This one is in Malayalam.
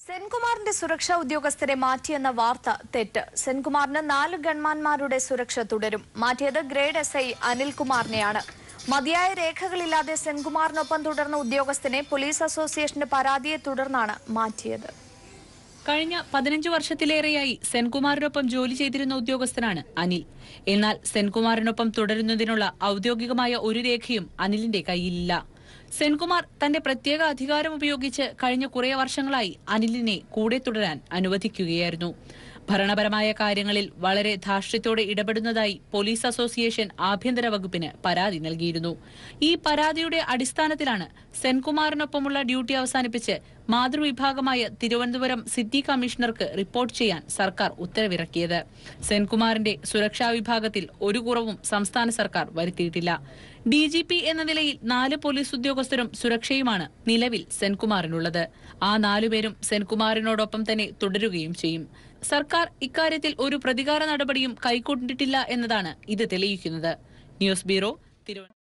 സെൻകുമാറിന്റെ സുരക്ഷാ ഉദ്യോഗസ്ഥരെ മാറ്റിയെന്ന വാർത്ത തെറ്റ്. സെൻകുമാറിന് 4 ഗൺമാൻമാരുടെ സുരക്ഷ തുടരും. മാറ്റിയത് ഗ്രേഡ് SI അനിൽകുമാറിനെയാണ്. മതിയായ രേഖകളില്ലാതെ സെൻകുമാറിനൊപ്പം തുടർന്ന ഉദ്യോഗസ്ഥനെ പോലീസ് അസോസിയേഷന്റെ പരാതിയെ തുടർന്നാണ് മാറ്റിയത്. കഴിഞ്ഞ 15 വർഷത്തിലേറെയായി സെൻകുമാറിനൊപ്പം ജോലി ചെയ്തിരുന്ന ഉദ്യോഗസ്ഥനാണ് അനിൽ. എന്നാൽ സെൻകുമാറിനൊപ്പം തുടരുന്നതിനുള്ള ഔദ്യോഗികമായ ഒരു രേഖയും അനിലിന്റെ കയ്യിലില്ല. സെൻകുമാർ തന്റെ പ്രത്യേക അധികാരം ഉപയോഗിച്ച് കഴിഞ്ഞ കുറേ വർഷങ്ങളായി അനിലിനെ കൂടെ തുടരാൻ അനുവദിക്കുകയായിരുന്നു. ഭരണപരമായ കാര്യങ്ങളിൽ വളരെ ധാർഷ്ട്യത്തോടെ ഇടപെടുന്നതായി പോലീസ് അസോസിയേഷൻ ആഭ്യന്തര വകുപ്പിന് പരാതി നൽകിയിരുന്നു. ഈ പരാതിയുടെ അടിസ്ഥാനത്തിലാണ് സെൻകുമാറിനൊപ്പമുള്ള ഡ്യൂട്ടി അവസാനിപ്പിച്ച് മാതൃവിഭാഗമായ തിരുവനന്തപുരം സിറ്റി കമ്മീഷണർക്ക് റിപ്പോർട്ട് ചെയ്യാൻ സർക്കാർ ഉത്തരവിറക്കിയത്. സെൻകുമാറിന്റെ സുരക്ഷാ വിഭാഗത്തിൽ ഒരു കുറവും സംസ്ഥാന സർക്കാർ വരുത്തിയിട്ടില്ല. DGP എന്ന നിലയിൽ 4 പോലീസ് ഉദ്യോഗസ്ഥരും സുരക്ഷയുമാണ് നിലവിൽ സെൻകുമാറിനുള്ളത്. ആ 4 പേരും സെൻകുമാറിനോടൊപ്പം തന്നെ തുടരുകയും ചെയ്യും. സർക്കാർ ഇക്കാര്യത്തിൽ ഒരു പ്രതികാര നടപടിയും കൈക്കൊണ്ടിട്ടില്ല എന്നതാണ് ഇത് തെളിയിക്കുന്നത്. News bureau, Thiruvananthapuram.